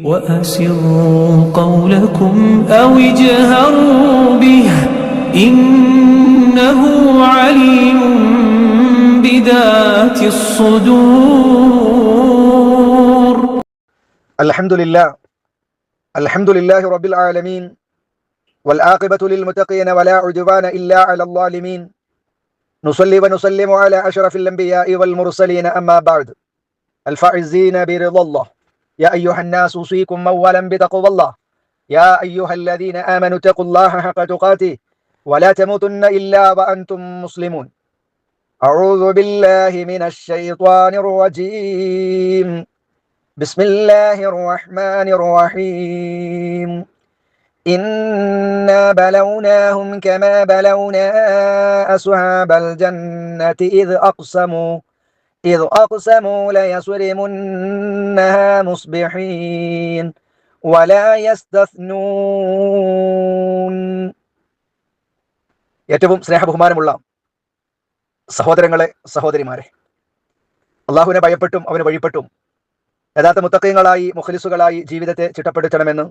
وأسروا قولكم أو اجهروا به إنه عليم بذات الصدور. الحمد لله رب العالمين والعاقبة للمتقين ولا عدوان إلا على الظالمين. نصلي ونسلم على أشرف الأنبياء والمرسلين أما بعد. الفائزين برضا الله. يا أيها الناس أوصيكم أولا بتقوى الله. يا أيها الذين آمنوا اتقوا الله حق تقاته ولا تموتن إلا وأنتم مسلمون. أعوذ بالله من الشيطان الرجيم. بسم الله الرحمن الرحيم. إنا بلوناهم كما بلونا أصحاب الجنة إذ أقسموا ليصرمنها مصبحين ولا يستثنون. ഏറ്റവും സ്നേഹബഹുമാനമുള്ള സഹോദരങ്ങളെ, സഹോദരിമാരെ, അള്ളാഹുവിനെ ഭയപ്പെട്ടും അവന് വഴിപ്പെട്ടും യഥാർത്ഥ മുത്തഖീങ്ങളായി മുഖ്ലിസുകളായി ജീവിതത്തെ ചിട്ടപ്പെടുത്തണമെന്ന്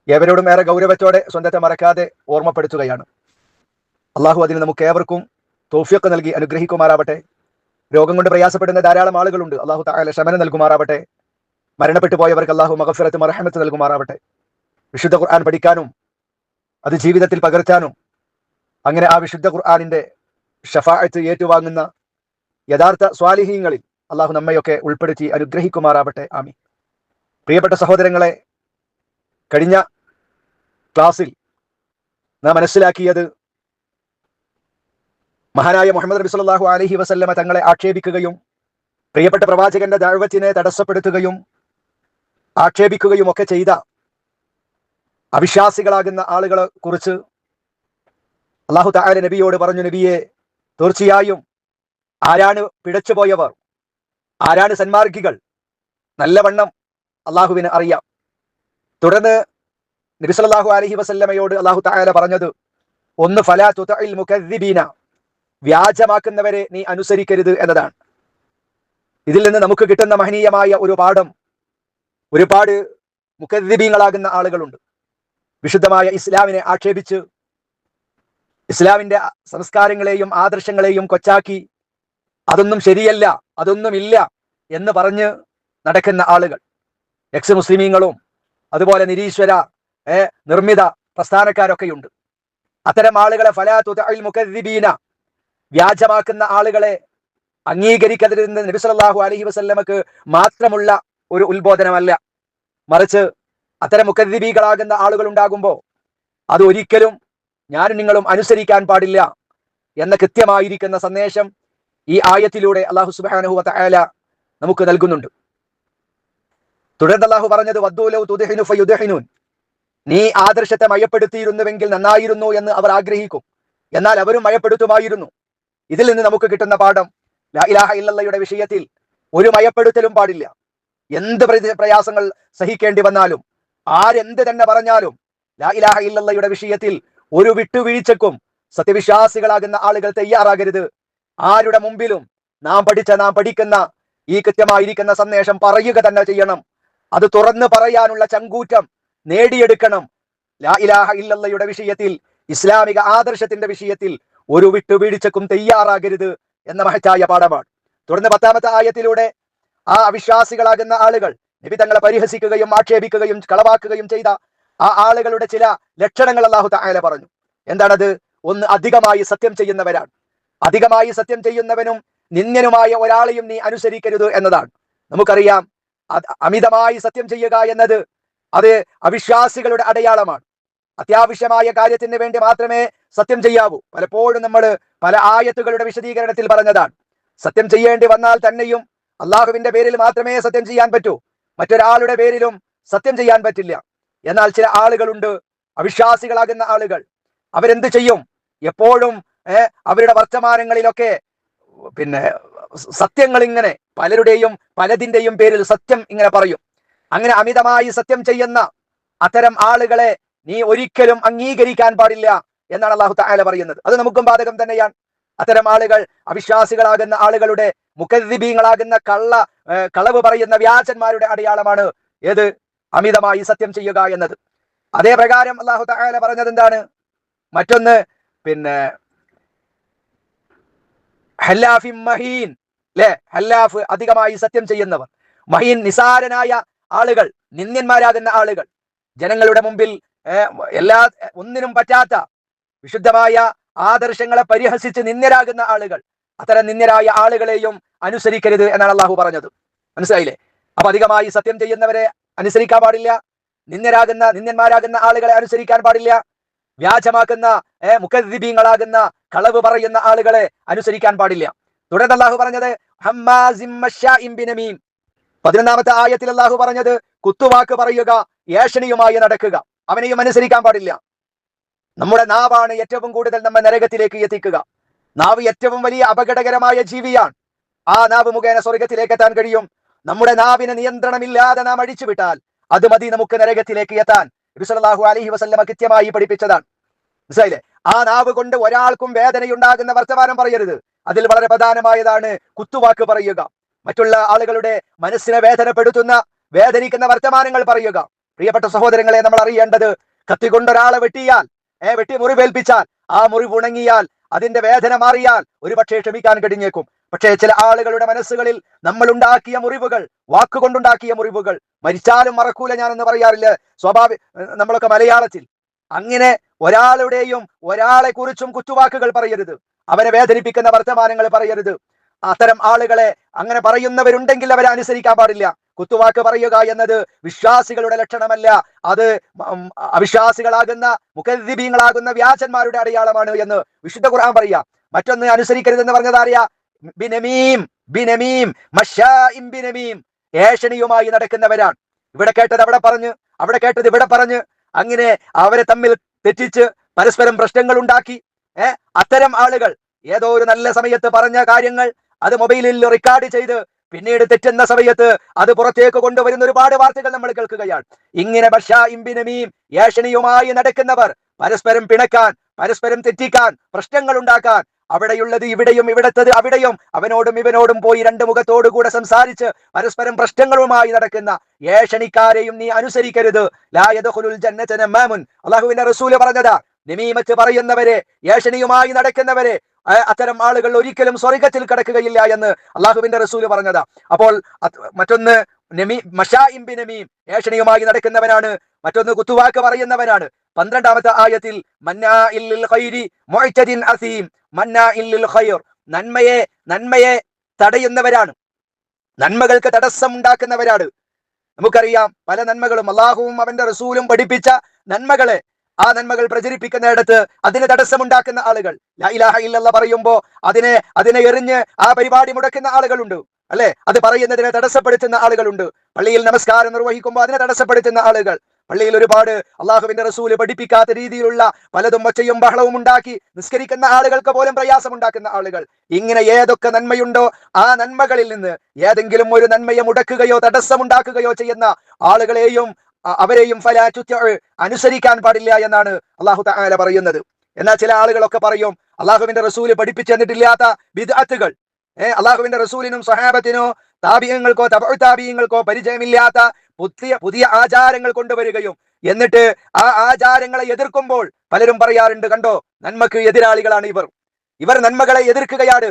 ഏവരോടും ഏറെ ഗൗരവത്തോടെ സ്വന്തത്തെ മറക്കാതെ ഓർമ്മപ്പെടുത്തുകയാണ്. അള്ളാഹു അതിന് നമുക്ക് ഏവർക്കും തൗഫീഖ് നൽകി അനുഗ്രഹിക്കുമാറാവട്ടെ. രോഗം കൊണ്ട് പ്രയാസപ്പെടുന്ന ധാരാളം ആളുകളുണ്ട്. അള്ളാഹു തആല ശമനം നൽകുമാറാവട്ടെ. മരണപ്പെട്ടു പോയവർക്ക് അള്ളാഹു മഗ്ഫിറത്ത് മർഹമത്ത് നൽകുമാറാവട്ടെ. വിശുദ്ധ ഖുർആൻ പഠിക്കാനും അത് ജീവിതത്തിൽ പകർത്താനും അങ്ങനെ ആ വിശുദ്ധ ഖുർആനിന്റെ ഷഫാഅത്ത് ഏറ്റുവാങ്ങുന്ന യഥാർത്ഥ സ്വാലിഹീങ്ങളിൽ അള്ളാഹു നമ്മയൊക്കെ ഉൾപ്പെടുത്തി അനുഗ്രഹിക്കുമാറാവട്ടെ. ആമീൻ. പ്രിയപ്പെട്ട സഹോദരങ്ങളെ, കഴിഞ്ഞ ക്ലാസ്സിൽ നാം മനസ്സിലാക്കിയത് മഹാനായ മുഹമ്മദ് നബി സല്ലല്ലാഹു അലൈഹി വസല്ലമ തങ്ങളെ ആക്ഷേപിക്കുകയും പ്രിയപ്പെട്ട പ്രവാചകന്റെ ദഅവത്തിനെ തടസ്സപ്പെടുത്തുകയും ആക്ഷേപിക്കുകയും ഒക്കെ ചെയ്ത അവിശ്വാസികളാകുന്ന ആളുകളെ കുറിച്ച് അല്ലാഹു തആല നബിയോട് പറഞ്ഞു, നബിയെ, തീർച്ചയായും ആരാണ് പിഴച്ചുപോയവർ, ആരാണ് സന്മാർഗികൾ, നല്ലവണ്ണം അള്ളാഹുവിന് അറിയാം. തുടർന്ന് നബി സല്ലല്ലാഹു അലൈഹി വസല്ലമയോട് അല്ലാഹു തആല പറഞ്ഞത്, ഒന്ന്, ഫലാ തുതഇൽ മുകദ്ദിബീന, വ്യാജമാക്കുന്നവരെ നീ അനുസരിക്കരുത് എന്നതാണ്. ഇതിൽ നിന്ന് നമുക്ക് കിട്ടുന്ന മഹനീയമായ ഒരു പാഠം, ഒരുപാട് മുകദ്ദിബീങ്ങളാകുന്ന ആളുകളുണ്ട്. വിശുദ്ധമായ ഇസ്ലാമിനെ ആക്ഷേപിച്ച് ഇസ്ലാമിന്റെ സംസ്കാരങ്ങളെയും ആദർശങ്ങളെയും കൊച്ചാക്കി അതൊന്നും ശരിയല്ല, അതൊന്നുമില്ല എന്ന് പറഞ്ഞ് നടക്കുന്ന ആളുകൾ, എക്സ് മുസ്ലിമീങ്ങളും അതുപോലെ നിരീശ്വര നിർമ്മിത പ്രസ്ഥാനക്കാരൊക്കെയുണ്ട്. അത്തരം ആളുകളെ ഫലാ തുതഇൽ മുകദ്ദിബീന, വ്യാജമാക്കുന്ന ആളുകളെ അംഗീകരിക്കരുതെന്ന് നബി സല്ലല്ലാഹു അലൈഹി വസല്ലമക്ക് മാത്രമുള്ള ഒരു ഉത്ബോധനമല്ല. മറിച്ച് അത്തരം മുകദ്ദിബീകളാകുന്ന ആളുകൾ ഉണ്ടാകുമ്പോൾ അത് ഒരിക്കലും ഞാനും നിങ്ങളും അനുസരിക്കാൻ പാടില്ല എന്ന കൃത്യമായിരിക്കുന്ന സന്ദേശം ഈ ആയത്തിലൂടെ അല്ലാഹു സുബ്ഹാനഹു വ തആല നമുക്ക് നൽകുന്നുണ്ട്. തുടർന്ന് അല്ലാഹു പറഞ്ഞത്, വദ്ദൂ ലൗ തുദ്ഹിനു ഫയുദ്ഹിനൂൻ, നീ ആദർശത്തെ മയപ്പെടുത്തിയിരുന്നുവെങ്കിൽ നന്നായിരുന്നു എന്ന് അവർ ആഗ്രഹിക്കും, എന്നാൽ അവരും മയപ്പെടുത്തുമായിരുന്നു. ഇതിൽ നിന്ന് നമുക്ക് കിട്ടുന്ന പാഠം, ലാ ഇലാഹ ഇല്ലല്ലാഹയുടെ വിഷയത്തിൽ ഒരു മയപ്പെടുത്തലും പാടില്ല. എന്ത് പ്രയാസങ്ങൾ സഹിക്കേണ്ടി വന്നാലും, ആരെന്ത് തന്നെ പറഞ്ഞാലും, ലാ ഇലാഹ ഇല്ലല്ലാഹയുടെ വിഷയത്തിൽ ഒരു വിട്ടുവീഴ്ചക്കും സത്യവിശ്വാസികളാകുന്ന ആളുകൾ തയ്യാറാകരുത്. ആരുടെ മുമ്പിലും നാം പഠിക്കുന്ന ഈ കൃത്യമായിരിക്കുന്ന സന്ദേശം പറയുക തന്നെ ചെയ്യണം. അത് തുറന്നു പറയാനുള്ള ചങ്കൂറ്റം നേടിയെടുക്കണം. ലാ ഇലാഹ ഇല്ലല്ലാഹയുടെ വിഷയത്തിൽ, ഇസ്ലാമിക ആദർശത്തിന്റെ വിഷയത്തിൽ ഒരു വിട്ടുവീഴ്ചക്കും തയ്യാറാകരുത് എന്ന മഹത്തായ പാഠമാണ്. തുടർന്ന് 10-ാമത്തെ ആയത്തിലൂടെ ആ അവിശ്വാസികളാകുന്ന ആളുകൾ നബി തങ്ങളെ പരിഹസിക്കുകയും ആക്ഷേപിക്കുകയും കളവാക്കുകയും ചെയ്ത ആ ആളുകളുടെ ചില ലക്ഷണങ്ങൾ അല്ലാഹു തആല പറഞ്ഞു. എന്താണത്? ഒന്ന്, അധികമായി സത്യം ചെയ്യുന്നവരാണ്. അധികമായി സത്യം ചെയ്യുന്നവനും നിന്ദ്യനുമായ ഒരാളെയും നീ അനുസരിക്കരുത് എന്നതാണ്. നമുക്കറിയാം, അമിതമായി സത്യം ചെയ്യുക എന്നത് അത് അവിശ്വാസികളുടെ അടയാളമാണ്. അത്യാവശ്യമായ കാര്യത്തിന് വേണ്ടി മാത്രമേ സത്യം ചെയ്യാവൂ. പലപ്പോഴും നമ്മൾ പല ആയത്തുകളുടെ വിശദീകരണത്തിൽ പറഞ്ഞതാണ്, സത്യം ചെയ്യേണ്ടി വന്നാൽ തന്നെയും അള്ളാഹുവിന്റെ പേരിൽ മാത്രമേ സത്യം ചെയ്യാൻ പറ്റൂ, മറ്റൊരാളുടെ പേരിലും സത്യം ചെയ്യാൻ പറ്റില്ല. എന്നാൽ ചില ആളുകളുണ്ട്, അവിശ്വാസികളാകുന്ന ആളുകൾ, അവരെന്ത് ചെയ്യും? എപ്പോഴും അവരുടെ വർത്തമാനങ്ങളിലൊക്കെ സത്യങ്ങൾ ഇങ്ങനെ പലരുടെയും പലതിന്റെയും പേരിൽ സത്യം ഇങ്ങനെ പറയും. അങ്ങനെ അമിതമായി സത്യം ചെയ്യുന്ന അത്തരം ആളുകളെ നീ ഒരിക്കലും അംഗീകരിക്കാൻ പാടില്ല എന്നാണ് അല്ലാഹു തആല പറയുന്നത്. അത് നമുക്കും ബാധകം തന്നെയാണ്. അത്തരം ആളുകൾ അവിശ്വാസികളാകുന്ന ആളുകളുടെ മുകദ്ദിബീങ്ങളാകുന്ന കളവ് പറയുന്ന വ്യാജന്മാരുടെ അടയാളമാണ് ഏത്? അമിതമായി സത്യം ചെയ്യുക എന്നത്. അതേ പ്രകാരം അല്ലാഹു തആല പറഞ്ഞത് എന്താണ്? മറ്റൊന്ന് പിന്നെ ഹല്ലാഫിൻ മഹീൻ, അല്ലെ? ഹല്ലാഫ് അധികമായി സത്യം ചെയ്യുന്നവർ, മഹീൻ നിസാരനായ ആളുകൾ, നിന്ദ്യന്മാരാകുന്ന ആളുകൾ, ജനങ്ങളുടെ മുമ്പിൽ ഒന്നിനും പറ്റാത്ത വിശുദ്ധമായ ആദർശങ്ങളെ പരിഹസിച്ച് നിന്ദ്യരാകുന്ന ആളുകൾ, അത്തരം നിന്ദ്യരായ ആളുകളെയും അനുസരിക്കരുത് എന്നാണ് അള്ളാഹു പറഞ്ഞത്. മനസ്സിലായില്ലേ? അപ്പൊ അധികമായി സത്യം ചെയ്യുന്നവരെ അനുസരിക്കാൻ പാടില്ല, നിന്ദ്യന്മാരാകുന്ന ആളുകളെ അനുസരിക്കാൻ പാടില്ല, വ്യാജമാക്കുന്ന മുകദ്ദിബീങ്ങളാകുന്ന കളവ് പറയുന്ന ആളുകളെ അനുസരിക്കാൻ പാടില്ല. തുടർന്ന് അള്ളാഹു പറഞ്ഞത് 11-ാമത്തെ ആയത്തിൽ അള്ളാഹു പറഞ്ഞത് കുത്തുവാക്ക് പറയുക, ഏഷണിയുമായി നടക്കുക, അവനെയും അനുസരിക്കാൻ പാടില്ല. നമ്മുടെ നാവാണ് ഏറ്റവും കൂടുതൽ നമ്മെ നരകത്തിലേക്ക് എത്തിക്കുക. നാവ് ഏറ്റവും വലിയ അപകടകരമായ ജീവിയാണ്. ആ നാവ് മുഖേന സ്വർഗത്തിലേക്ക് എത്താൻ കഴിയും. നമ്മുടെ നാവിന് നിയന്ത്രണമില്ലാതെ നാം അഴിച്ചുവിട്ടാൽ അത് മതി നമുക്ക് നരകത്തിലേക്ക് എത്താൻ. നബി സല്ലല്ലാഹു അലൈഹി വസല്ലമ കൃത്യമായി പഠിപ്പിച്ചതാണ്. മനസ്സിലായില്ലേ? ആ നാവ് കൊണ്ട് ഒരാൾക്കും വേദനയുണ്ടാകുന്ന വർത്തമാനം പറയരുത്. അതിൽ വളരെ പ്രധാനമായതാണ് കുത്തുവാക്ക് പറയുക, മറ്റുള്ള ആളുകളുടെ മനസ്സിനെ വേദനിക്കുന്ന വർത്തമാനങ്ങൾ പറയുക. പ്രിയപ്പെട്ട സഹോദരങ്ങളെ, നമ്മൾ അറിയേണ്ടത്, കത്തിക്കൊണ്ടൊരാളെ വെട്ടി മുറിവേൽപ്പിച്ചാൽ, ആ മുറിവ് ഉണങ്ങിയാൽ, അതിന്റെ വേദന മാറിയാൽ ഒരുപക്ഷെ ക്ഷമിക്കാൻ കഴിഞ്ഞേക്കും. പക്ഷേ ചില ആളുകളുടെ മനസ്സുകളിൽ നമ്മൾ ഉണ്ടാക്കിയ മുറിവുകൾ, വാക്കുകൊണ്ടുണ്ടാക്കിയ മുറിവുകൾ മരിച്ചാലും മറക്കൂല ഞാനെന്ന് പറയാറില്ല നമ്മളൊക്കെ മലയാളത്തിൽ. അങ്ങനെ ഒരാളെ കുറിച്ചും കുത്തുവാക്കുകൾ പറയരുത്, അവരെ വേദനിപ്പിക്കുന്ന വർത്തമാനങ്ങൾ പറയരുത്. അത്തരം ആളുകളെ അങ്ങനെ പറയുന്നവരുണ്ടെങ്കിൽ അവരെ അനുസരിക്കാൻ പാടില്ല. കുത്തുവാക്ക് പറയുക എന്നത് വിശ്വാസികളുടെ ലക്ഷണമല്ല, അത് അവിശ്വാസികളാകുന്ന മുകദ്ദിബീങ്ങളാകുന്ന വ്യാജന്മാരുടെ അടയാളമാണ് എന്ന് വിശുദ്ധ ഖുർആൻ പറയാം. മറ്റൊന്ന് അനുസരിക്കരുതെന്ന് പറഞ്ഞത് അറിയാ? ഏഷണിയുമായി നടക്കുന്നവരാണ്. ഇവിടെ കേട്ടത് അവിടെ പറഞ്ഞ്, അവിടെ കേട്ടത് ഇവിടെ പറഞ്ഞ്, അങ്ങനെ അവരെ തമ്മിൽ തെറ്റിച്ച് പരസ്പരം പ്രശ്നങ്ങൾ ഉണ്ടാക്കി. അത്തരം ആളുകൾ ഏതോ ഒരു നല്ല സമയത്ത് പറഞ്ഞ കാര്യങ്ങൾ അത് മൊബൈലിൽ റെക്കോർഡ് ചെയ്ത് പിന്നീട് തെറ്റുന്ന സമയത്ത് അത് പുറത്തേക്ക് കൊണ്ടുവരുന്ന ഒരുപാട് വാർത്തകൾ നമ്മൾ കേൾക്കുകയാണ്. ഇങ്ങനെ ഏഷണിയുമായി നടക്കുന്നവർ പരസ്പരം പിണക്കാൻ, പരസ്പരം തെറ്റിക്കാൻ, പ്രശ്നങ്ങൾ ഉണ്ടാക്കാൻ, അവിടെയുള്ളത് ഇവിടെയും ഇവിടത്തത് അവിടെയും, അവനോടും ഇവനോടും പോയി രണ്ട് മുഖത്തോടുകൂടെ സംസാരിച്ച് പരസ്പരം പ്രശ്നങ്ങളുമായി നടക്കുന്ന ഏഷണിക്കാരെയും നീ അനുസരിക്കരുത്. ലാ യദ്ഖുലുൽ ജന്നത നമാമുൻ, അല്ലാഹുവിന്റെ റസൂൽ പറഞ്ഞതാ. നമീമത്ത് പറയുന്നവരെ, ഏഷണിയുമായി നടക്കുന്നവരെ, അത്തരം ആളുകൾ ഒരിക്കലും സ്വർഗത്തിൽ കടക്കുകയില്ല എന്ന് അള്ളാഹുവിന്റെ റസൂല് പറഞ്ഞതാ. അപ്പോൾ മറ്റൊന്ന് ഏഷണിയുമായി നടക്കുന്നവനാണ്, മറ്റൊന്ന് കുത്തുവാക്ക് പറയുന്നവനാണ്. 12-ാമത്തെ ആയത്തിൽ നന്മയെ തടയുന്നവരാണ്, നന്മകൾക്ക് തടസ്സം ഉണ്ടാക്കുന്നവരാണ്. നമുക്കറിയാം പല നന്മകളും അള്ളാഹുവും അവന്റെ റസൂലും പഠിപ്പിച്ച നന്മകളെ, ആ നന്മകൾ പ്രചരിപ്പിക്കുന്നിടത്ത് അതിന് തടസ്സമുണ്ടാക്കുന്ന ആളുകൾ, ലാ ഇലാഹ ഇല്ലല്ലാഹ് പറയുമ്പോ അതിനെ എറിഞ്ഞ് ആ പരിപാടി മുടക്കുന്ന ആളുകളുണ്ട്, അല്ലെ? അത് പറയുന്നതിനെ തടസ്സപ്പെടുത്തുന്ന ആളുകളുണ്ട്. പള്ളിയിൽ നമസ്കാരം നിർവഹിക്കുമ്പോൾ അതിനെ തടസ്സപ്പെടുത്തുന്ന ആളുകൾ, പള്ളിയിൽ ഒരുപാട് അള്ളാഹുവിന്റെ റസൂല് പഠിപ്പിക്കാത്ത രീതിയിലുള്ള പലതും ഒച്ചയും ബഹളവും ഉണ്ടാക്കി നിസ്കരിക്കുന്ന ആളുകൾക്ക് പോലും പ്രയാസമുണ്ടാക്കുന്ന ആളുകൾ. ഇങ്ങനെ ഏതൊക്കെ നന്മയുണ്ടോ ആ നന്മകളിൽ നിന്ന് ഏതെങ്കിലും ഒരു നന്മയെ മുടക്കുകയോ തടസ്സമുണ്ടാക്കുകയോ ചെയ്യുന്ന ആളുകളെയും അവരെയും അനുസരിക്കാൻ പാടില്ല എന്നാണ് അള്ളാഹു തആല പറയുന്നത്. എന്നാൽ ചില ആളുകളൊക്കെ പറയും അള്ളാഹുവിന്റെ റസൂല് പഠിപ്പിച്ചു തന്നിട്ടില്ലാത്ത ബിദ്അത്തുകൾ, അള്ളാഹുവിന്റെ റസൂലിനും സ്വഹാബത്തിനോ താബിഈങ്ങൾക്കോ തബഉ താബിഈങ്ങൾക്കോ പരിചയമില്ലാത്ത പുതിയ ആചാരങ്ങൾ കൊണ്ടുവരികയും എന്നിട്ട് ആ ആചാരങ്ങളെ എതിർക്കുമ്പോൾ പലരും പറയാറുണ്ട്, കണ്ടോ നന്മക്ക് എതിരാളികളാണ് ഇവർ നന്മകളെ എതിർക്കുകയാണ്,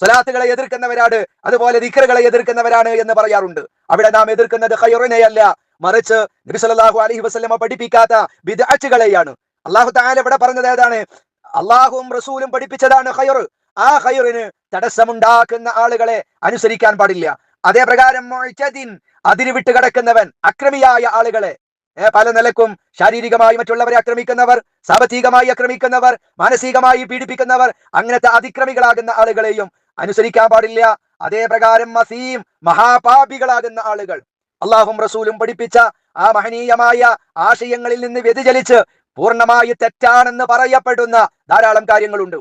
സ്വലാത്തുകളെ എതിർക്കുന്നവരാണ്, അതുപോലെ ദിക്റുകളെ എതിർക്കുന്നവരാണ് എന്ന് പറയാറുണ്ട്. അവിടെ നാം എതിർക്കുന്നത് ഖൈറിനെയല്ല, മറിച്ച് നബി സല്ലല്ലാഹു അലൈഹി വസല്ലമ പഠിപ്പിക്കാത്ത ബിദ്അത്തുകളെയാണ്. അല്ലാഹു തആല ഇവിടെ പറഞ്ഞത് ഏതാണ്? അല്ലാഹുവും റസൂലും പഠിപ്പിച്ചതാണ് ഖൈർ. ആ ഖൈറിന് തടസ്സമുണ്ടാക്കുന്ന ആളുകളെ അനുസരിക്കാൻ പാടില്ല. അതേ പ്രകാരം മുഅ്തദിൻ, അതിര് വിട്ട് കടക്കുന്നവൻ, അക്രമിയായ ആളുകളെ, പല നിലക്കും ശാരീരികമായി മറ്റുള്ളവരെ ആക്രമിക്കുന്നവർ, സാമ്പത്തികമായി ആക്രമിക്കുന്നവർ, മാനസികമായി പീഡിപ്പിക്കുന്നവർ, അങ്ങനത്തെ അതിക്രമികളാകുന്ന ആളുകളെയും അനുസരിക്കാൻ പാടില്ല. അതേ പ്രകാരം മസീം, മഹാപാപികളാകുന്ന ആളുകൾ, അള്ളാഹും റസൂലും പഠിപ്പിച്ച ആ മഹനീയമായ ആശയങ്ങളിൽ നിന്ന് വ്യതിചലിച്ച് പൂർണ്ണമായി തെറ്റാണെന്ന് പറയപ്പെടുന്ന ധാരാളം കാര്യങ്ങളുണ്ട്.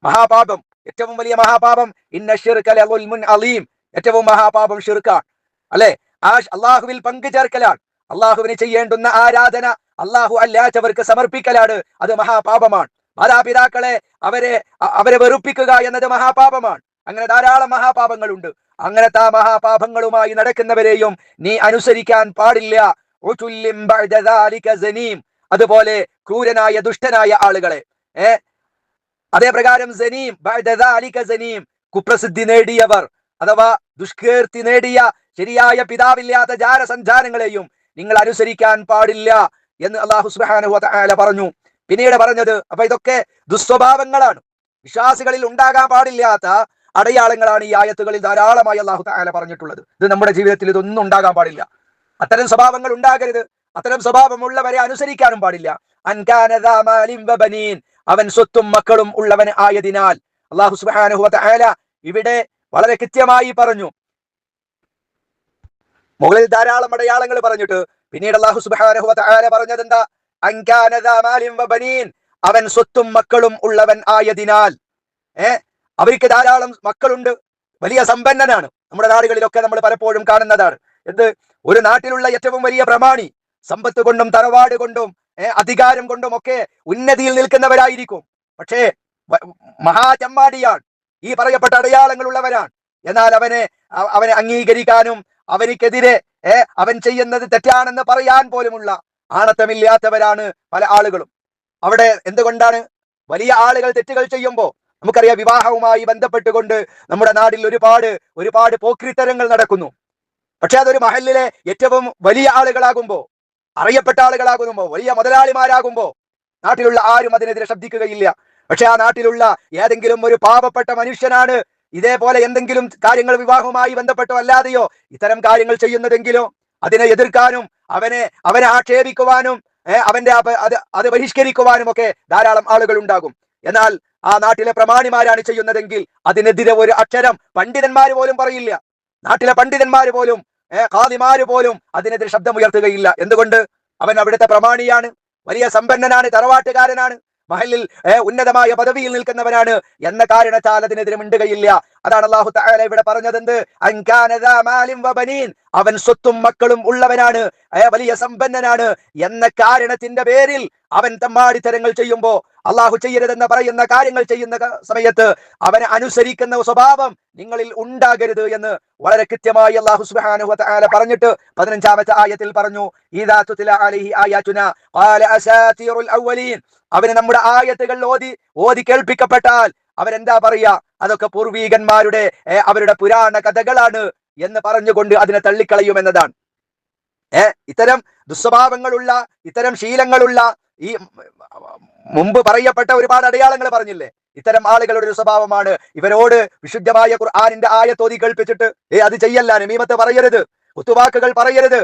മഹാപാപം, ഏറ്റവും വലിയ മഹാപാപം ഇന്ന ശിർക ലളുൽമുൻ അലീം, ഏറ്റവും മഹാപാപം ഷിർക്കാണ്, അല്ലെ? ആ അള്ളാഹുവിൽ പങ്കു ചേർക്കലാണ്, അള്ളാഹുവിന് ചെയ്യേണ്ടുന്ന ആരാധന അള്ളാഹു അല്ലാത്തവർക്ക് സമർപ്പിക്കലാണ്, അത് മഹാപാപമാണ്. മാതാപിതാക്കളെ അവരെ വെറുപ്പിക്കുക എന്നത് മഹാപാപമാണ്. അങ്ങനെ ധാരാളം മഹാപാപങ്ങളുണ്ട്. അങ്ങനത്തെ ആ മഹാപാപങ്ങളുമായി നടക്കുന്നവരെയും നീ അനുസരിക്കാൻ പാടില്ല. ഉതുല്ലിം ബഅദ ദാലിക സനീം, അതുപോലെ ക്രൂരനായ ദുഷ്ടനായ ആളുകളെ. അതേ പ്രകാരം സനീം ബഅദ ദാലിക സനീം, കുപ്രസിദ്ധി നേടിയവർ അഥവാ ദുഷ്കീർത്തി നേടിയ ശരിയായ പിതാവില്ലാത്ത ജാരസഞ്ചാരങ്ങളെയും നിങ്ങൾ അനുസരിക്കാൻ പാടില്ല എന്ന് അല്ലാഹു സുബ്ഹാനഹു വ തആല പറഞ്ഞു. പിന്നീട് പറഞ്ഞത്, അപ്പൊ ഇതൊക്കെ ദുസ്വഭാവങ്ങളാണ്, വിശ്വാസികളിൽ ഉണ്ടാകാൻ പാടില്ലാത്ത അടയാളങ്ങളാണ് ഈ ആയത്തുകളിൽ ധാരാളമായി അല്ലാഹു തആല പറഞ്ഞിട്ടുള്ളത്. ഇത് നമ്മുടെ ജീവിതത്തിൽ ഇതൊന്നും ഉണ്ടാകാൻ പാടില്ല. അത്തരം സ്വഭാവങ്ങൾ ഉണ്ടാകരുത്. അത്തരം സ്വഭാവമുള്ളവരെ അനുസരിക്കാനും പാടില്ല. അൻകാന ദാ മാലിൻ വ ബനീൻ, അവൻ സ്വത്തും മക്കളും ഉള്ളവൻ ആയതിനാൽ. അല്ലാഹു സുബ്ഹാനഹു വ തആല ഇവിടെ വളരെ കൃത്യമായി പറഞ്ഞു. മുകളിൽ ധാരാളം അടയാളങ്ങൾ പറഞ്ഞിട്ട് പിന്നീട് അല്ലാഹു സുബ്ഹാനഹു വ തആല പറഞ്ഞത് എന്താ? അൻകാന ദാ മാലിൻ വ ബനീൻ, അവൻ സ്വത്തും മക്കളും ഉള്ളവൻ ആയതിനാൽ. അവർക്ക് ധാരാളം മക്കളുണ്ട്, വലിയ സമ്പന്നനാണ്. നമ്മുടെ നാടുകളിലൊക്കെ നമ്മൾ പലപ്പോഴും കാണുന്നതാണ്. എന്ത്, ഒരു നാട്ടിലുള്ള ഏറ്റവും വലിയ പ്രമാണി സമ്പത്ത് കൊണ്ടും തറവാട് കൊണ്ടും അധികാരം കൊണ്ടും ഒക്കെ ഉന്നതിയിൽ നിൽക്കുന്നവരായിരിക്കും. പക്ഷേ മഹാചമ്മാടിയാണ്, ഈ പറയപ്പെട്ട അടയാളങ്ങൾ ഉള്ളവരാണ്. എന്നാൽ അവനെ അംഗീകരിക്കാനും അവനിക്കെതിരെ അവൻ ചെയ്യുന്നത് തെറ്റാണെന്ന് പറയാൻ പോലുമുള്ള ആണത്തമില്ലാത്തവരാണ് പല ആളുകളും. അവിടെ എന്തുകൊണ്ടാണ്? വലിയ ആളുകൾ തെറ്റുകൾ ചെയ്യുമ്പോൾ നമുക്കറിയാം, വിവാഹവുമായി ബന്ധപ്പെട്ടുകൊണ്ട് നമ്മുടെ നാട്ടിൽ ഒരുപാട് പോക്രിത്തരങ്ങൾ നടക്കുന്നു. പക്ഷെ അതൊരു മഹല്ലിലെ ഏറ്റവും വലിയ ആളുകളാകുമ്പോ, അറിയപ്പെട്ട ആളുകളാകുമ്പോ, വലിയ മുതലാളിമാരാകുമ്പോ നാട്ടിലുള്ള ആരും അതിനെതിരെ ശബ്ദിക്കുകയില്ല. പക്ഷെ ആ നാട്ടിലുള്ള ഏതെങ്കിലും ഒരു പാവപ്പെട്ട മനുഷ്യനാണ് ഇതേപോലെ എന്തെങ്കിലും കാര്യങ്ങൾ വിവാഹവുമായി ബന്ധപ്പെട്ടോ അല്ലാതെയോ ഇത്തരം കാര്യങ്ങൾ ചെയ്യുന്നതെങ്കിലോ അതിനെ എതിർക്കാനും അവനെ ആക്ഷേപിക്കുവാനും അത് ബഹിഷ്കരിക്കുവാനും ഒക്കെ ധാരാളം ആളുകൾ ഉണ്ടാകും. എന്നാൽ ആ നാട്ടിലെ പ്രമാണിമാരാണ് ചെയ്യുന്നതെങ്കിൽ അതിനെതിരെ ഒരു അക്ഷരം പണ്ഡിതന്മാര് പോലും പറയില്ല. നാട്ടിലെ പണ്ഡിതന്മാര് പോലും ഖാദിമാര് പോലും അതിനെതിരെ ശബ്ദമുയർത്തുകയില്ല. എന്തുകൊണ്ട്? അവൻ അവിടുത്തെ പ്രമാണിയാണ്, വലിയ സമ്പന്നനാണ്, തറവാട്ടുകാരനാണ്, മഹലിൽ ഉന്നതമായ പദവിയിൽ നിൽക്കുന്നവനാണ് എന്ന കാരണത്താൽ അതിനെതിരെ മിണ്ടുകയില്ല. അതാണ് അല്ലാഹു തആല ഇവിടെ പറഞ്ഞത്. അൻകാന ദാ മാലിൻ വ ബനീൻ, അവൻ സ്വത്തും മക്കളും ഉള്ളവനാണ്, വലിയ സമ്പന്നനാണ് എന്ന കാരണത്തിന്റെ പേരിൽ അവൻ തമ്മാടിത്തരങ്ങൾ ചെയ്യുമ്പോ, അള്ളാഹു ചെയ്യരുതെന്ന് പറയുന്ന കാര്യങ്ങൾ ചെയ്യുന്ന സമയത്ത് അവനെ അനുസരിക്കുന്ന സ്വഭാവം നിങ്ങളിൽ ഉണ്ടാകരുത് എന്ന് വളരെ കൃത്യമായി അല്ലാഹു സുബ്ഹാനഹു വ തആല പറഞ്ഞിട്ട് 15-ാമത്തെ ആയത്തിൽ പറഞ്ഞു, ഇദാ തുത്ല അലൈഹി ആയാതുനാ ഖാല അസാതീറുൽ അവ്വലീൻ, അവന് നമ്മുടെ ആയത്തുകൾ ഓതി കേൾപ്പിക്കപ്പെട്ടാൽ അവരെന്താ പറയാ? അതൊക്കെ പൂർവീകന്മാരുടെ അവരുടെ പുരാണ കഥകളാണ് എന്ന് പറഞ്ഞുകൊണ്ട് അതിനെ തള്ളിക്കളയുമെന്നതാണ്. ഇത്തരം ദുസ്വഭാവങ്ങളുള്ള, ഇത്തരം ശീലങ്ങളുള്ള, ഈ മുമ്പ് പറയപ്പെട്ട ഒരുപാട് അടയാളങ്ങൾ പറഞ്ഞില്ലേ, ഇത്തരം ആളുകളുടെ ഒരു സ്വഭാവമാണ്. ഇവരോട് വിശുദ്ധമായ ഖുർആനിന്റെ ആയത്തോതി കേൾപ്പിച്ചിട്ട് അത് ചെയ്യല്ല, നമീമത്ത് പറയരുത്, കുത്തുവാക്കുകൾ പറയരുത്,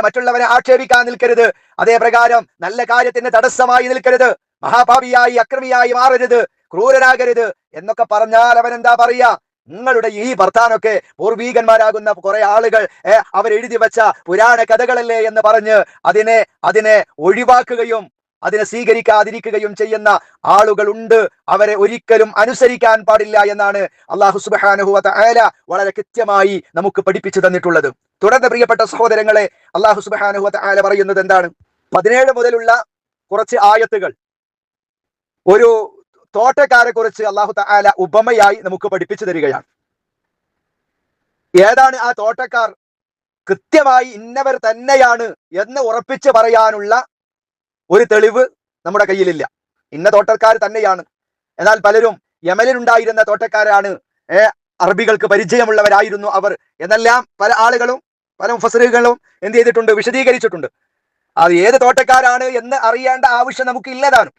മറ്റുള്ളവരെ ആക്ഷേപിക്കാൻ നിൽക്കരുത്, അതേ പ്രകാരം നല്ല കാര്യത്തിന് തടസ്സമായി നിൽക്കരുത്, മഹാപാപിയായി അക്രമിയായി മാറരുത്, ക്രൂരനാകരുത് എന്നൊക്കെ പറഞ്ഞാൽ അവൻ എന്താ പറയാ? നിങ്ങളുടെ ഈ വർത്താനൊക്കെ പൂർവീകന്മാരാകുന്ന കുറെ ആളുകൾ അവരെഴുതി വെച്ച പുരാണ കഥകളല്ലേ എന്ന് പറഞ്ഞ് അതിനെ ഒഴിവാക്കുകയും അതിനെ സ്വീകരിക്കാതിരിക്കുകയും ചെയ്യുന്ന ആളുകളുണ്ട്. അവരെ ഒരിക്കലും അനുസരിക്കാൻ പാടില്ല എന്നാണ് അല്ലാഹു സുബ്ഹാനഹു വ തആല വളരെ കൃത്യമായി നമുക്ക് പഠിപ്പിച്ചു തന്നിട്ടുള്ളത്. തുടർന്ന് പ്രിയപ്പെട്ട സഹോദരങ്ങളെ, അല്ലാഹു സുബ്ഹാനഹു വ തആല പറയുന്നത് എന്താണ്? 17 മുതലുള്ള കുറച്ച് ആയത്തുകൾ ഒരു തോട്ടക്കാരെ കുറിച്ച് അല്ലാഹു തആല ഉപമയായി നമുക്ക് പഠിപ്പിച്ചു തരികയാണ്. ഏതാണ് ആ തോട്ടക്കാർ? കൃത്യമായി ഇന്നവർ തന്നെയാണ് എന്ന് ഉറപ്പിച്ച് പറയാനുള്ള ഒരു തെളിവ് നമ്മുടെ കയ്യിലില്ല. ഇന്ന തോട്ടക്കാർ തന്നെയാണ്. എന്നാൽ പലരും യമനിലുണ്ടായിരുന്ന തോട്ടക്കാരാണ്, അറബികൾക്ക് പരിചയമുള്ളവരായിരുന്നു അവർ എന്നെല്ലാം പല ആളുകളും പല മുഫസ്സിറുകളും എന്ത് ചെയ്തിട്ടുണ്ട്? വിശദീകരിച്ചിട്ടുണ്ട്. അത് ഏത് തോട്ടക്കാരാണ് എന്ന് അറിയേണ്ട ആവശ്യം നമുക്ക് ഇല്ലതാണ്.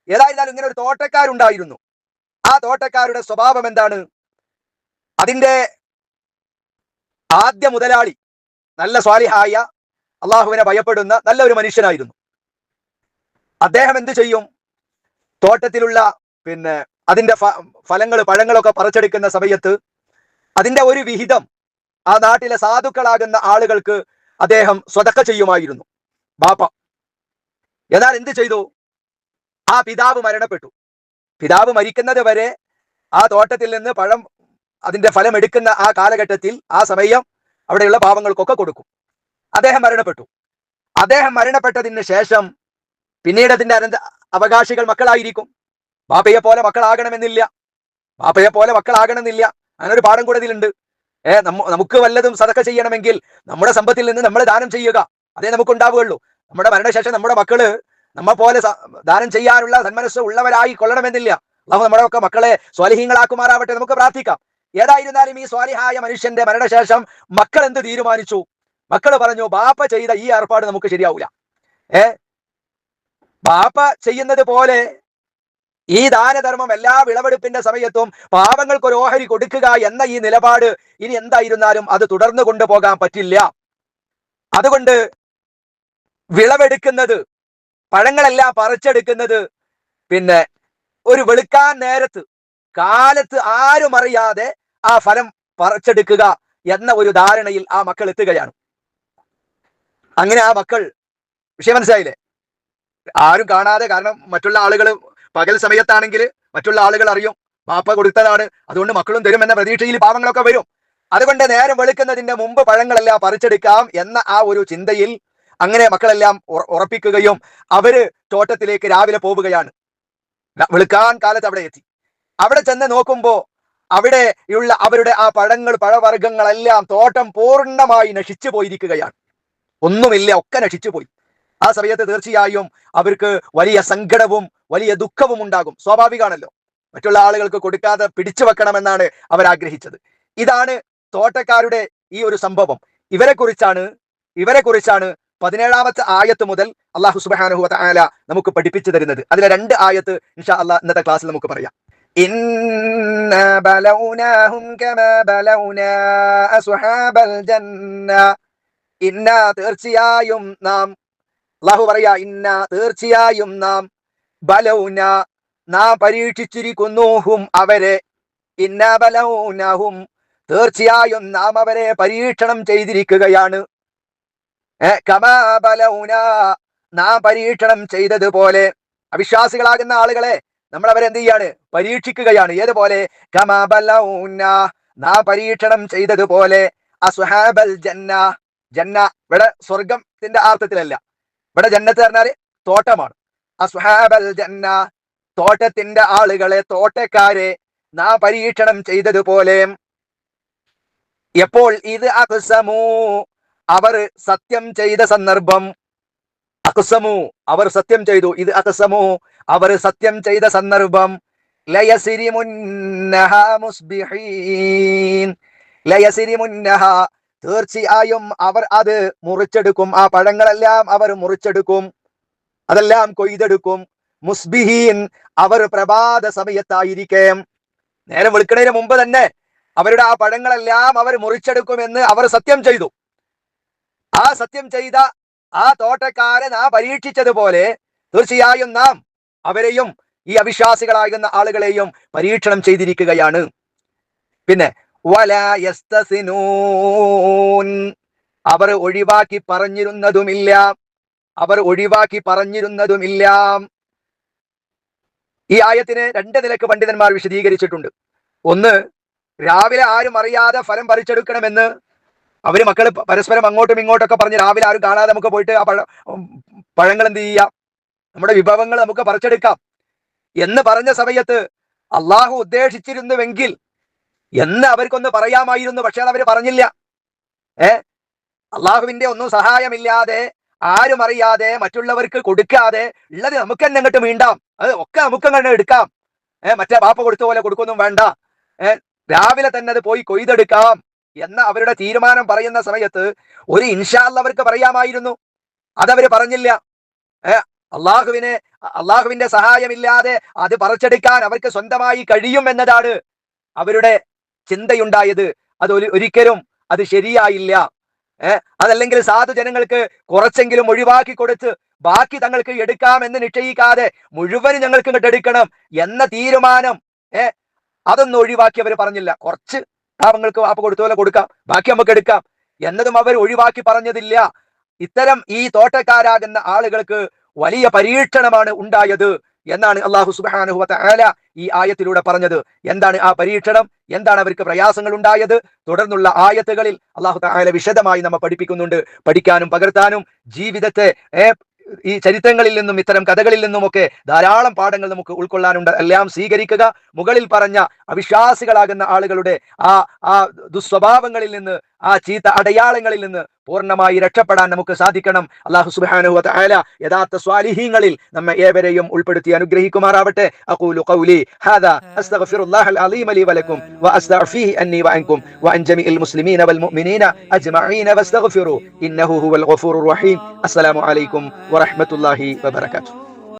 ഏതായിരുന്നാലും ഇങ്ങനെ ഒരു തോട്ടക്കാരുണ്ടായിരുന്നു. ആ തോട്ടക്കാരുടെ സ്വഭാവം എന്താണ്? അതിന്റെ ആദ്യ മുതലാളി നല്ല സ്വാലിഹായ അള്ളാഹുവിനെ ഭയപ്പെടുന്ന നല്ല ഒരു മനുഷ്യനായിരുന്നു. അദ്ദേഹം എന്ത് ചെയ്യും? തോട്ടത്തിലുള്ള അതിന്റെ പഴങ്ങളൊക്കെ പറിച്ചെടുക്കുന്ന സമയത്ത് അതിന്റെ ഒരു വിഹിതം ആ നാട്ടിലെ സാധുക്കളാകുന്ന ആളുകൾക്ക് അദ്ദേഹം സ്വതക്ക ചെയ്യുമായിരുന്നു, ബാപ്പ. എന്നാൽ എന്ത് ചെയ്തു? ആ പിതാവ് മരണപ്പെട്ടു. പിതാവ് മരിക്കുന്നത് വരെ ആ തോട്ടത്തിൽ നിന്ന് അതിന്റെ ഫലം എടുക്കുന്ന ആ കാലഘട്ടത്തിൽ ആ സമയം അവിടെയുള്ള പാവങ്ങൾക്കൊക്കെ കൊടുക്കും. അദ്ദേഹം മരണപ്പെട്ടു. അദ്ദേഹം മരണപ്പെട്ടതിന് ശേഷം പിന്നീട് അതിന്റെ അവകാശികൾ മക്കളായിരിക്കും. ബാപ്പയെ പോലെ മക്കളാകണമെന്നില്ല. അങ്ങനെ ഒരു പാഠം കൂടെ ഇതിലുണ്ട്. നമുക്ക് വല്ലതും സദഖ ചെയ്യണമെങ്കിൽ നമ്മുടെ സമ്പത്തിൽ നിന്ന് നമ്മൾ ദാനം ചെയ്യുക, അതേ നമുക്ക് ഉണ്ടാവുകയുള്ളൂ. നമ്മുടെ മരണശേഷം നമ്മുടെ മക്കള് നമ്മെ പോലെ ദാനം ചെയ്യാനുള്ള സന്മനസ് ഉള്ളവരായി കൊള്ളണമെന്നില്ല. അല്ലാഹു നമ്മുടെ ഒക്കെ മക്കളെ സ്വാലിഹീങ്ങളാക്കുമാറാവട്ടെ. നമുക്ക് പ്രാർത്ഥിക്കാം. ഏതായിരുന്നാലും ഈ സ്വാലിഹായ മനുഷ്യന്റെ മരണശേഷം മക്കൾ എന്ത് തീരുമാനിച്ചു? മക്കൾ പറഞ്ഞു, ബാപ്പ ചെയ്ത ഈ ഏർപ്പാട് നമുക്ക് ശരിയാവൂല. ബാപ്പ ചെയ്യുന്നത് പോലെ ഈ ദാനധർമ്മം എല്ലാ വിളവെടുപ്പിന്റെ സമയത്തും പാവങ്ങൾക്ക് ഒരു ഓഹരി കൊടുക്കുക എന്ന ഈ നിലപാട് ഇനി എന്തായിരുന്നാലും അത് തുടർന്നു കൊണ്ടുപോകാൻ പറ്റില്ല. അതുകൊണ്ട് വിളവെടുക്കുന്നത്, പഴങ്ങളെല്ലാം പറിച്ചെടുക്കുന്നത് പിന്നെ ഒരു വെളുക്കാൻ നേരത്ത്, കാലത്ത് ആരും അറിയാതെ ആ ഫലം പറിച്ചെടുക്കുക എന്ന ഒരു ധാരണയിൽ ആ മക്കൾ എത്തുകയാണ്. അങ്ങനെ ആ മക്കൾ, വിഷയം മനസ്സിലായില്ലേ, ആരും കാണാതെ, കാരണം മറ്റുള്ള ആളുകൾ പകൽ സമയത്താണെങ്കിൽ മറ്റുള്ള ആളുകൾ അറിയും ബാപ്പ കൊടുത്തതാണ്, അതുകൊണ്ട് മക്കളും തരും എന്ന പ്രതീക്ഷയിൽ പാവങ്ങളൊക്കെ വരും. അതുകൊണ്ട് നേരം വെളുക്കുന്നതിന്റെ മുമ്പ് പഴങ്ങളെല്ലാം പറിച്ചെടുക്കാം എന്ന ആ ഒരു ചിന്തയിൽ അങ്ങനെ മക്കളെല്ലാം ഉറപ്പിക്കുകയും അവര് തോട്ടത്തിലേക്ക് രാവിലെ പോവുകയാണ്. വെളുക്കാൻ കാലത്ത് അവിടെ എത്തി. അവിടെ ചെന്ന് നോക്കുമ്പോ അവിടെയുള്ള അവരുടെ ആ പഴങ്ങൾ, പഴവർഗ്ഗങ്ങളെല്ലാം തോട്ടം പൂർണ്ണമായി നശിച്ചു പോയിരിക്കുകയാണ്. ഒന്നുമില്ല, ഒക്കെ നശിച്ചു പോയി. ആ സമയത്ത് തീർച്ചയായും അവർക്ക് വലിയ സങ്കടവും വലിയ ദുഃഖവും ഉണ്ടാകും. സ്വാഭാവികമാണല്ലോ. മറ്റുള്ള ആളുകൾക്ക് കൊടുക്കാതെ പിടിച്ചു വെക്കണമെന്നാണ് അവർ ആഗ്രഹിച്ചത്. ഇതാണ് തോട്ടക്കാരുടെ ഈ ഒരു സംഭവം. ഇവരെ കുറിച്ചാണ് 17ാമത്തെ ആയത്ത് മുതൽ അല്ലാഹു സുബ്ഹാനഹു വ തആല നമുക്ക് പഠിപ്പിച്ചു തരുന്നത്. അതിലെ 2 ആയത്ത് ഇൻഷാ അല്ലാഹ് ഇന്നത്തെ ക്ലാസ്സിൽ നമുക്ക് പറയാം. ഇന്നാ ബലൗനാഹും കമാ ബലൗനാ അസ്ഹാബൽ ജന്ന. ഇന്നാ തീർച്ചയായും നാം, അല്ലാഹു പറയാ, ഇന്നാ തീർച്ചയായും നാം, ബലൗന നാം പരീക്ഷിച്ചിരിക്കുന്നുഹും അവരെ, ഇന്നാ ബലൗനഹും തീർച്ചയായും നാം അവരെ പരീക്ഷണം ചെയ്തിരിക്കുകയാണ്. കമാ ബലൗന നാം പരീക്ഷണം ചെയ്തതുപോലെ. അവിശ്വാസികളാകുന്ന ആളുകളെ നമ്മൾ അവരെന്ത് ചെയ്യാണ്? പരീക്ഷിക്കുകയാണ്. ഏതുപോലെ? കമാ ബലൗന നാം പരീക്ഷണം ചെയ്തതുപോലെ അസ്ഹാബൽ ജന്ന. ജന്ന ഇവിടെ സ്വർഗത്തിന്റെ അർത്ഥത്തിലല്ല, ഇവിടെ ജന്നത്ത് പറഞ്ഞാല് തോട്ടമാണ്. അസ്ഹാബൽ ജന്ന തോട്ടത്തിന്റെ ആളുകളെ, തോട്ടക്കാരെ നാം പരീക്ഷണം ചെയ്തതുപോലെ. എപ്പോൾ? ഇത് അഖ്സമു അവർ സത്യം ചെയ്ത സന്ദർഭം. അഖ്സമു അവർ സത്യം ചെയ്തു. ഇത് അഖ്സമു അവർ സത്യം ചെയ്ത സന്ദർഭം. ലയസിരിമുന്നഹ മുസ്ബിഹീൻ. ലയസിരിമുന്നഹ തീർച്ചയായും അവർ അത് മുറിച്ചെടുക്കും. ആ പഴങ്ങളെല്ലാം അവർ മുറിച്ചെടുക്കും, അതെല്ലാം കൊയ്തെടുക്കും. മുസ്ബിഹീൻ അവർ പ്രഭാത സമയത്തായിരിക്കെ, നേരം വെളുക്കുന്നതിന് മുമ്പ് തന്നെ അവരുടെ ആ പഴങ്ങളെല്ലാം അവർ മുറിച്ചെടുക്കുമെന്ന് അവർ സത്യം ചെയ്തു. ആ സത്യം ചെയ്ത ആ തോട്ടക്കാരെ നാം പരീക്ഷിച്ചതുപോലെ തീർച്ചയായും നാം അവരെയും ഈ അവിശ്വാസികളാകുന്ന ആളുകളെയും പരീക്ഷണം ചെയ്തിരിക്കുകയാണ്. പിന്നെ വലാ യസ്തസിനൂൻ അവർ ഒഴിവാക്കി പറഞ്ഞിരുന്നതുമില്ല. അവർ ഒഴിവാക്കി പറഞ്ഞിരുന്നതുമില്ല. ഈ ആയത്തിന് 2 നിലക്ക് പണ്ഡിതന്മാർ വിശദീകരിച്ചിട്ടുണ്ട്. ഒന്ന്, രാവിലെ ആരും അറിയാതെ ഫലം പറിച്ചെടുക്കണമെന്ന് അവര് മക്കള് പരസ്പരം അങ്ങോട്ടും ഇങ്ങോട്ടൊക്കെ പറഞ്ഞ് രാവിലെ ആരും കാണാതെ നമുക്ക് പോയിട്ട് ആ പഴങ്ങൾ എന്ത് ചെയ്യാം, നമ്മുടെ വിഭവങ്ങൾ നമുക്ക് പറിച്ചെടുക്കാം എന്ന് പറഞ്ഞ സമയത്ത് അള്ളാഹു ഉദ്ദേശിച്ചിരുന്നുവെങ്കിൽ എന്ന് അവർക്കൊന്ന് പറയാമായിരുന്നു. പക്ഷെ അത് അവര് പറഞ്ഞില്ല. അള്ളാഹുവിന്റെ ഒന്നും സഹായമില്ലാതെ, ആരും അറിയാതെ, മറ്റുള്ളവർക്ക് കൊടുക്കാതെ ഉള്ളത് നമുക്ക് തന്നെ അങ്ങോട്ട് വീണ്ടാം, അത് ഒക്കെ നമുക്ക് അങ്ങനെ എടുക്കാം. മറ്റേ ബാപ്പ കൊടുത്ത പോലെ കൊടുക്കൊന്നും വേണ്ട, രാവിലെ തന്നെ അത് പോയി കൊയ്തെടുക്കാം എന്ന അവരുടെ തീരുമാനം പറയുന്ന സമയത്ത് ഒരു ഇൻഷാ അല്ലാഹ് അവർക്ക് പറയാമായിരുന്നു. അതവര് പറഞ്ഞില്ല. അള്ളാഹുവിന്റെ സഹായമില്ലാതെ അത് പറിച്ചെടുക്കാൻ അവർക്ക് സ്വന്തമായി കഴിയും എന്നതാണ് അവരുടെ ചിന്തയുണ്ടായത്. അത് ഒരിക്കലും അത് ശരിയായില്ല. അതല്ലെങ്കിൽ സാധു ജനങ്ങൾക്ക് കുറച്ചെങ്കിലും ഒഴിവാക്കി കൊടുത്ത് ബാക്കി തങ്ങൾക്ക് എടുക്കാം എന്ന് നിശ്ചയിക്കാതെ മുഴുവനും ഞങ്ങൾക്ക് ഇങ്ങോട്ട് എടുക്കണം എന്ന തീരുമാനം അതൊന്നും ഒഴിവാക്കി അവർ പറഞ്ഞില്ല. കുറച്ച് പാവങ്ങൾക്ക് വാപ്പ കൊടുത്ത പോലെ കൊടുക്കാം, ബാക്കി നമുക്ക് എടുക്കാം എന്നതും അവർ ഒഴിവാക്കി പറഞ്ഞതില്ല. ഇത്തരം ഈ തോട്ടക്കാരാകുന്ന ആളുകൾക്ക് വലിയ പരീക്ഷണമാണ് ഉണ്ടായത് എന്നാണ് അല്ലാഹു സുബ്ഹാനഹു വ തആല ഈ ആയത്തിലൂടെ പറഞ്ഞത്. എന്താണ് ആ പരീക്ഷണം? എന്താണ് അവർക്ക് പ്രയാസങ്ങൾ ഉണ്ടായത്? തുടർന്നുള്ള ആയത്തുകളിൽ അല്ലാഹു തആല വിശദമായി നമ്മെ പഠിപ്പിക്കുന്നുണ്ട്. പഠിക്കാനും പകർത്താനും ജീവിതത്തെ ഈ ചരിത്രങ്ങളിൽ നിന്നും ഇത്തരം കഥകളിൽ നിന്നുമൊക്കെ ധാരാളം പാഠങ്ങൾ നമുക്ക് ഉൾക്കൊള്ളാനുണ്ട്. എല്ലാം സ്വീകരിക്കുക. മുകളിൽ പറഞ്ഞ അവിശ്വാസികളാകുന്ന ആളുകളുടെ ആ ദുസ്വഭാവങ്ങളിൽ നിന്ന്, ആ ചീത്ത അടയാളങ്ങളിൽ നിന്ന് പൂർണ്ണമായി രക്ഷപ്പെടാൻ നമുക്ക് സാധിക്കണം. അല്ലാഹു സുബ്ഹാനഹു വ തആല യഥാർത്ഥ സ്വാലിഹീങ്ങളിൽ നമ്മെ ഏവരെയും ഉൾപ്പെടുത്തി അനുഗ്രഹിക്കുമാറാവട്ടെ. അഖൂലു ഖൗലി ഹാദാ അസ്തഗ്ഫിറുല്ലാഹൽ അലീമ ലി വലക്കും വഅസ്തഗ്ഫിഹി അന്നി വഅൻകും വഅൻ ജമീഇൽ മുസ്ലിമീന വൽ മുഅ്മിനീന അജ്മഈന വസ്തഗ്ഫിറു ഇന്നഹു ഹുവൽ ഗഫൂറുർ റഹീം. അസ്സലാമു അലൈക്കും വറഹ്മത്തുള്ളാഹി വബറകാതുഹു.